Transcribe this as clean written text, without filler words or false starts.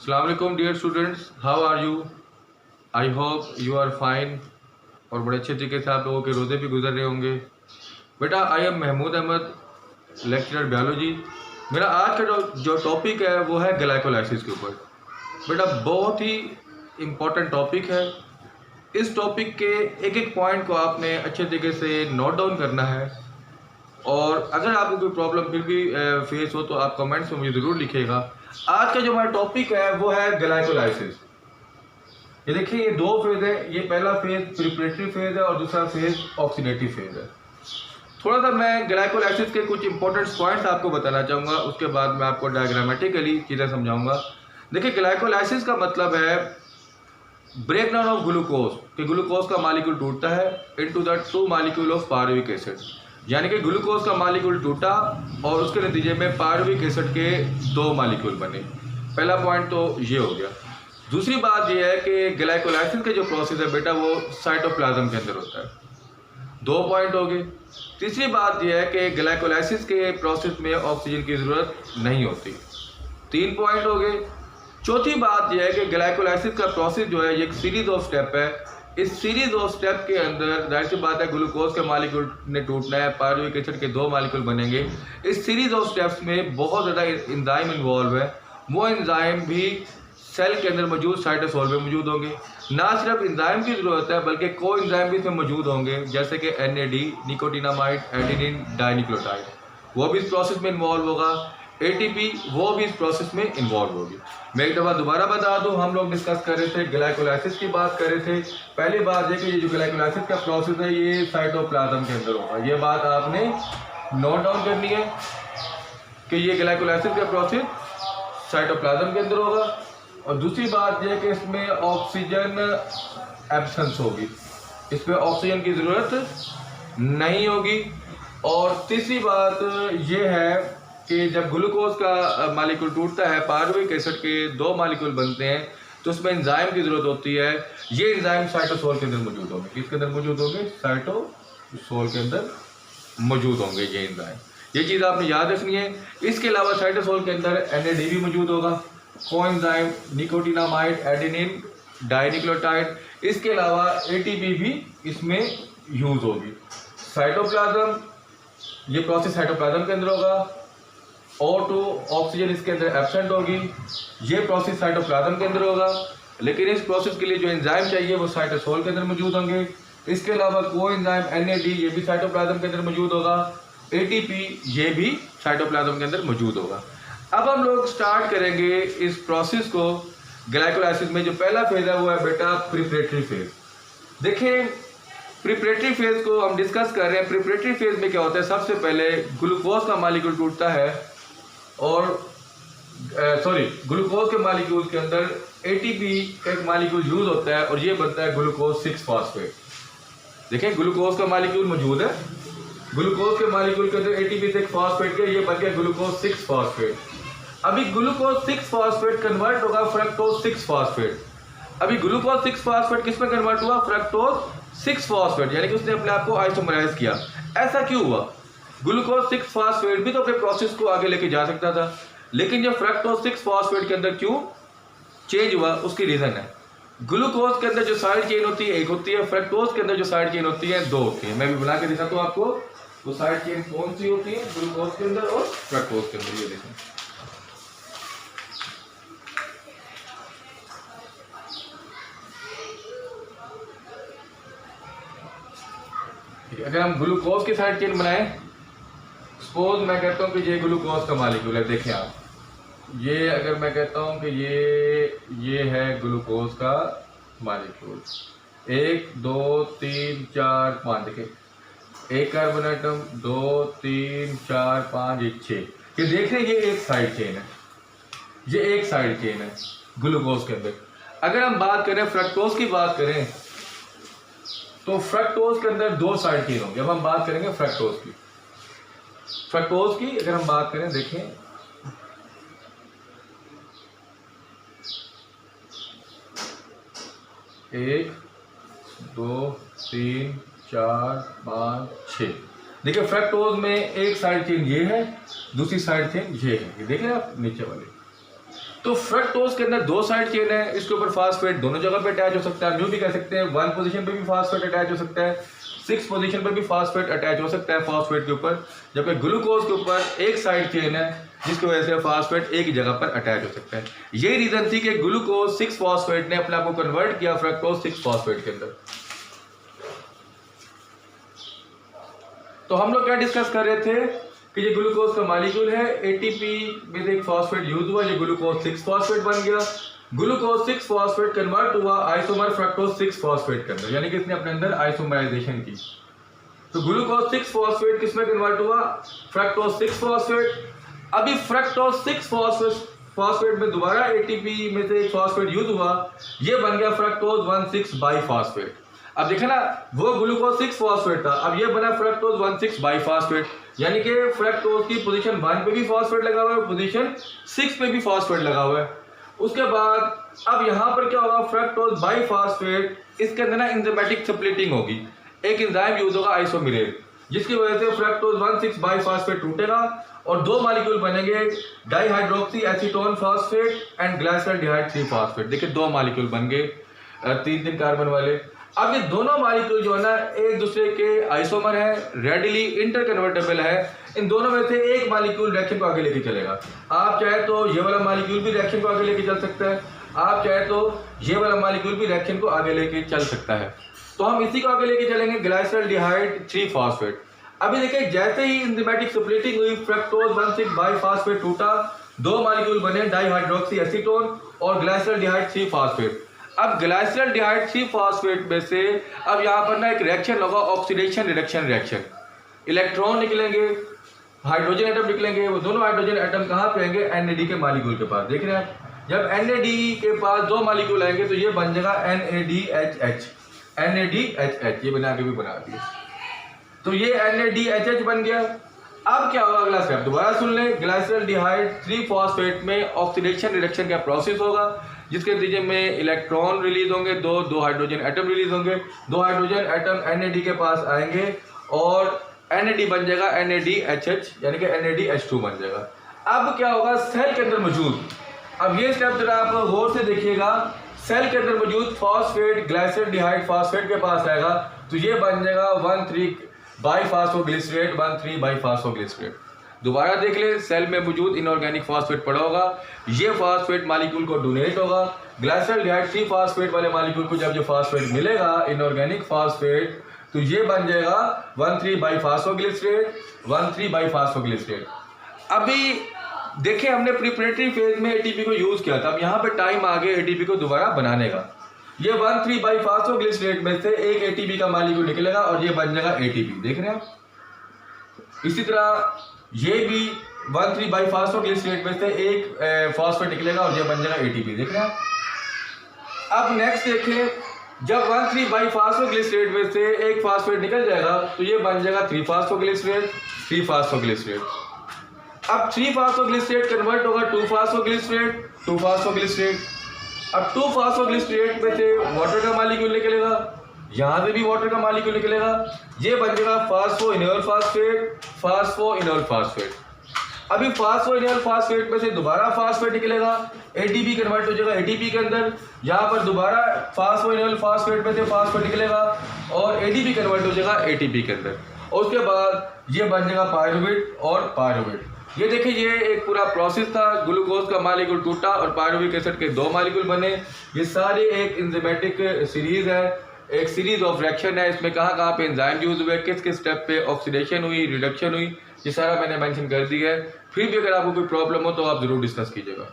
Assalamualaikum dear students, how are you? I hope you are fine और बड़े अच्छे तरीके से आप लोगों के रोज़े भी गुजर रहे होंगे। बेटा I am Mahmood Ahmed, lecturer biology. मेरा आज का जो टॉपिक है वो है ग्लाइकोलाइसिस के ऊपर। बेटा बहुत ही इम्पोर्टेंट टॉपिक है। इस टॉपिक के एक एक पॉइंट को आपने अच्छे तरीके से नोट डाउन करना है और अगर आपको कोई प्रॉब्लम फिर भी फेस हो तो आप कमेंट्स में मुझे ज़रूर लिखिएगा। आज का जो हमारा टॉपिक है वो है ग्लाइकोलाइसिस। ये देखिए, ये दो फेज है। ये पहला फेज प्रिपरेटरी फेज है और दूसरा फेज ऑक्सीडेटिव फेज है। थोड़ा सा मैं ग्लाइकोलाइसिस के कुछ इंपॉर्टेंट पॉइंट्स आपको बताना चाहूँगा, उसके बाद मैं आपको डायग्रामेटिकली चीज़ें समझाऊंगा। देखिए, ग्लाइकोलाइसिस का मतलब है ब्रेक डाउन ऑफ ग्लूकोज कि ग्लूकोज का मालिक्यूल टूटता है into the two molecule of pyruvic acid, यानी कि ग्लूकोज का मालिक्यूल टूटा और उसके नतीजे में पायरुविक एसिड के दो मालिक्यूल बने। पहला पॉइंट तो ये हो गया। दूसरी बात यह है कि ग्लाइकोलाइसिस के जो प्रोसेस है बेटा वो साइटोप्लाज्म के अंदर होता है। दो पॉइंट हो गए। तीसरी बात यह है कि ग्लाइकोलाइसिस के प्रोसेस में ऑक्सीजन की ज़रूरत नहीं होती। तीन पॉइंट हो गए। चौथी बात यह है कि ग्लाइकोलाइसिस का प्रोसेस जो है ये एक सीरीज ऑफ स्टेप है। इस सीरीज ऑफ स्टेप के अंदर जाहिर सी बात है ग्लूकोज के मालिक्यूल ने टूटना है, पायरुविक एसिड के दो मालिक्यूल बनेंगे। इस सीरीज ऑफ स्टेप्स में बहुत ज़्यादा एंजाइम इन्वॉल्व है। वो एंजाइम भी सेल के अंदर मौजूद साइटोसोल में मौजूद होंगे। ना सिर्फ एंजाइम की ज़रूरत है बल्कि को एंजाइम भी इसमें मौजूद होंगे, जैसे कि NAD, निकोटिनामाइड, एडेनिन डाइनिक्लोटाइड, वो भी इस प्रोसेस में इन्वॉल्व होगा। ATP वो भी इस प्रोसेस में इन्वॉल्व होगी। मैं एक दफ़ा दोबारा बता दूं, हम लोग डिस्कस कर रहे थे ग्लाइकोलाइसिस की बात कर रहे थे। पहली बात है कि ये जो ग्लाइकोलाइसिस का प्रोसेस है ये साइटोप्लाज्म के अंदर होगा। ये बात आपने नोट डाउन करनी है कि ये ग्लाइकोलाइसिस का प्रोसेस साइटोप्लाज्म के अंदर होगा। और दूसरी बात यह है कि इसमें ऑक्सीजन एब्सेंस होगी, इसमें ऑक्सीजन की ज़रूरत नहीं होगी। और तीसरी बात यह है कि जब ग्लूकोज का मालिक्यूल टूटता है, पायरुविक एसिड के दो मालिक्यूल बनते हैं, तो उसमें एंजाइम की ज़रूरत होती है। ये एंजाइम साइटोसोल के अंदर मौजूद होंगे। किसके अंदर मौजूद होंगे? साइटोसोल के अंदर मौजूद होंगे ये एंजाइम। ये चीज़ आपने याद रखनी है। इसके अलावा साइटोसोल के अंदर NAD भी मौजूद होगा, कोएंजाइम, निकोटिनामाइड, एडेनिन डाइनिक्लोटाइड। इसके अलावा ATP भी इसमें यूज़ होगी। साइटोप्लाज्म, ये प्रोसेस साइटोप्लाज्म के अंदर होगा। O2 ऑक्सीजन इसके अंदर एब्सेंट होगी। ये प्रोसेस साइटोप्लाज्म के अंदर होगा, लेकिन इस प्रोसेस के लिए जो एंजाइम चाहिए वो साइटोसोल के अंदर मौजूद होंगे। इसके अलावा कोएंजाइम NAD ये भी साइटोप्लाज्म के अंदर मौजूद होगा। ATP ये भी साइटोप्लाज्म के अंदर मौजूद होगा। अब हम लोग स्टार्ट करेंगे इस प्रोसेस को। ग्लाइकोलाइसिस में जो पहला फेज है वो है बेटा प्रिपरेटरी फेज। देखें, प्रिपरेटरी फेज को हम डिस्कस कर रहे हैं। प्रिपरेटरी फेज में क्या होता है? सबसे पहले ग्लूकोज का मालिक्यूल टूटता है और ग्लूकोज के मालिक्यूल के अंदर ATP का एक मालिक्यूल यूज होता है और ये बनता है ग्लूकोज 6 फॉस्फेट। देखें, ग्लूकोज का मालिक्यूल मौजूद है, ग्लूकोज के मालिक्यूल के अंदर ATP से एक फॉस्फेट के, ये बन गया ग्लूकोज 6 फॉस्फेट। अभी ग्लूकोज 6 फॉस्फेट कन्वर्ट होगा फ्रक्टोज 6 फॉस्फेट। अभी ग्लूकोज 6 फॉस्फेट किस में कन्वर्ट हुआ? फ्रक्टोज 6 फॉस्फेट, यानी कि उसने अपने आप को आइसोमराइज किया। ऐसा क्यों हुआ? ग्लूकोज 6 फॉस्फेट भी तो अपने प्रोसेस को आगे लेके जा सकता था, लेकिन ये फ्रक्टोज 6 फॉस्फेट के अंदर क्यों चेंज हुआ? उसकी रीजन है ग्लूकोज के अंदर जो साइड चेन होती है एक होती है, फ्रक्टोज के अंदर जो साइड चेन होती है दो होती है। मैं भी बना के दिखाता हूँ आपको वो साइड चेन कौन सी होती है ग्लूकोज के अंदर और फ्रक्टोज के अंदर। ये देखें, अगर हम ग्लूकोज की साइड चेन बनाएं, सपोज मैं कहता हूं कि ये ग्लूकोज का मालिक्यूल है। देखें आप, ये अगर मैं कहता हूं कि ये है ग्लूकोज का मालिक्यूल, 1 2 3 4 5, देखें एक कार्बन आइटम, 2 3 4 5 ये 6। ये देख रहे हैं, ये एक साइड चेन है, ये एक साइड चेन है ग्लूकोज के अंदर। अगर हम बात करें फ्रक्टोज की बात करें तो फ्रक्टोज के अंदर दो साइड चेन होंगी। अब हम बात करेंगे फ्रक्टोज की। फ्रक्टोज की अगर हम बात करें, देखें 1 2 3 4 5 6। देखिए, फ्रक्टोज में एक साइड चेन ये है, दूसरी साइड चेन ये है। ये देखें आप नीचे वाले। तो फ्रक्टोज के अंदर 2 साइड चेन है, इसके ऊपर फास्फेट दोनों जगह पे अटैच हो सकता है, यूं भी कह सकते हैं 1 पोजीशन पे भी फास्फेट अटैच हो सकता है, 6 पोजीशन पे भी फास्फेट अटैच हो सकता है फास्फेट के ऊपर, जबकि ग्लूकोज के ऊपर एक साइड चेन है जिसकी वजह से फास्फेट एक जगह पर अटैच हो सकता है। यही रीजन थी कि ग्लूकोज 6 फास्फेट ने अपने आप को कन्वर्ट किया फ्रक्टोज 6 फास्फेट के अंदर। तो हम लोग क्या डिस्कस कर रहे थे कि ये ग्लूकोज का मॉलिक्यूल है, एटीपी में से एक फास्फेट यूज हुआ, ये ग्लूकोज 6 फास्फेट बन गया। ग्लूकोज 6 फास्फेट कन्वर्ट हुआ आइसोमर फ्रक्टोज 6 फास्फेट के अंदर, यानी कि इसने अपने अंदर आइसोमराइजेशन की। तो ग्लूकोज 6 फास्फेट किसमें कन्वर्ट हुआ? Fructose 6 phosphate. अभी फ्रक्टोज 6 फास्फेट में दोबारा एटीपी में से एक फास्फेट यूज हुआ, ये बन गया फ्रक्टोज 1,6 बाईफास्फेट। अब देखा ना, वो ग्लूकोज 6 फास्फेट था, अब ये बना फ्रक्टोज 1,6 बाईफास्फेट, यानी कि फ्रक्टोज की पोजीशन 1 पे भी फास्फेट लगा हुआ है, पोजीशन 6 पे भी फास्फेट लगा हुआ है। उसके बाद अब यहाँ पर क्या होगा, फ्रक्टोज बाईफास्फेट, इसके अंदर ना एंजाइमेटिक स्प्लिटिंग होगी, एक एंजाइम यूज होगा आइसोमेरेज, जिसकी वजह से फ्रक्टोज 1,6 बाईफास्फेट टूटेगा और 2 मॉलिक्यूल बनेंगे, dihydroxy acetone phosphate and glyceraldehyde 3 phosphate. देखिए 2 मॉलिक्यूल बन गए 3 कार्बन वाले। अब ये दोनों मॉलिक्यूल जो है ना एक दूसरे के आइसोमर है, रेडिली इंटरकन्वर्टेबल है, इन दोनों में से एक मॉलिक्यूल रिएक्शन को आगे लेके चलेगा। आप चाहे तो ये वाला मॉलिक्यूल भी रिएक्शन को आगे लेके चल सकता है, आप चाहे तो ये वाला मॉलिक्यूल भी रिएक्शन को आगे लेके चल सकता है। तो हम इसी को आगे लेके चलेंगे, ग्लाइसरॉल्डिहाइड 3 फास्फेट। अभी देखिए जैसे ही एंजाइमेटिक स्प्लिटिंग हुई, फ्रक्टोज 1,6 बाईफास्फेट टूटा, 2 मॉलिक्यूल बने, डाइहाइड्रोक्सी एसीटोन और ग्लाइसरॉल्डिहाइड 3 फास्फेट। अब ग्लाइसरॉल्डिहाइड 3 फास्फेट में से अब यहाँ पर ना एक रिएक्शन होगा, ऑक्सीडेशन रिडक्शन रिएक्शन। इलेक्ट्रॉन निकलेंगे, हाइड्रोजन एटम निकलेंगे, वो दोनों हाइड्रोजन एटम कहाँ पे आएंगे? NAD के मॉलिक्यूल के पास। देख रहे हैं, जब NAD के पास 2 मॉलिक्यूल आएंगे तो ये बन जाएगा NADHH, NADHH, ये बना के भी बना दिया, तो ये NADHH बन गया। अब क्या होगा अगला स्टेप, दोबारा सुन लें, ग्लाइसरॉल्डिहाइड 3 फास्फेट में ऑक्सीडेशन रिडक्शन का प्रोसेस होगा, जिसके नतीजे में इलेक्ट्रॉन रिलीज होंगे, दो हाइड्रोजन एटम रिलीज होंगे, 2 हाइड्रोजन एटम NAD के पास आएंगे और NAD बन जाएगा NADHH, यानी कि NADH2 बन जाएगा। अब क्या होगा, सेल के अंदर मौजूद, अब ये स्टेप जरा आप गौर से देखिएगा, सेल के अंदर मौजूद फास्फेट ग्लाइसरॉल्डिहाइड फास्फेट के पास आएगा, तो ये बन जाएगा 1,3 बाईफास्फोग्लिसरेट, 1,3 बाईफास्फोग्लिसरेट। दोबारा देख ले, सेल में मौजूद इनऑर्गेनिक फास्फेट पड़ा होगा, ये फास्फेट मॉलिक्यूल को डोनेट होगा, ग्लाइसरॉल्डिहाइड 3 फास्फेट वाले मॉलिक्यूल को जब ये फास्फेट मिलेगा इनऑर्गेनिक फास्फेट, तो ये बन जाएगा 1,3 बाईफास्फोग्लिसरेट, 1,3 बाईफास्फोग्लिसरेट। अभी देखिए हमने प्रिपरेटरी फेज में एटीपी को यूज किया था, अब यहाँ पे टाइम आ गया एटीपी को दोबारा बनाने का। ये 1,3 बाईफास्फोग्लिसरेट में से एक एटीपी का मॉलिक्यूल निकलेगा और ये बन जाएगा एटीपी। देख रहे हैं आप, इसी तरह ये भी 1,3 बाईफास्फोग्लिसरेट में से एक फास्फेट निकलेगा और ये बन जाएगा एटीपी। देख रहे हैं आप। अब नेक्स्ट देखें, जब 1,3 बाईफास्फोग्लिसरेट में से एक फास्फेट निकल जाएगा तो ये बन जाएगा 3 फास्फोग्लिसरेट, 3 फास्फोग्लिसरेट। अब 3 फास्फोग्लिसरेट कन्वर्ट होगा 2 फास्फोग्लिसरेट, 2 फास्फोग्लिसरेट। अब 2 फास्फोग्लिसरेट में से वाटर का मॉलिक्यूल निकलेगा, यहाँ से भी वाटर का मॉलिक्यूल निकलेगा, ये बन जाएगा फास्फोइनोल फास्फेट, फास्फोइनोल फास्फेट। अभी फास्फोइनोल फास्फेट में से दोबारा फास्फेट निकलेगा, एटीपी कन्वर्ट हो जाएगा एटीपी के अंदर, यहाँ पर दोबारा फास्फोइनोल फास्फेट में से फास्फेट निकलेगा और एटीपी कन्वर्ट हो जाएगा एटीपी के अंदर, और उसके बाद ये बन जाएगा पायरुवेट और पायरुवेट। ये देखिए ये एक पूरा प्रोसेस था, ग्लूकोज का मॉलिक्यूल टूटा और पायरुविक एसिड के 2 मॉलिक्यूल बने। ये सारे एक एंजाइमेटिक सीरीज है, एक सीरीज ऑफ रिएक्शन है, इसमें कहाँ पे एंजाइम यूज हुए, किस किस स्टेप पे ऑक्सीडेशन हुई, रिडक्शन हुई, ये सारा मैंने मेंशन कर दिया है। फिर भी अगर आपको कोई प्रॉब्लम हो तो आप जरूर डिस्कस कीजिएगा।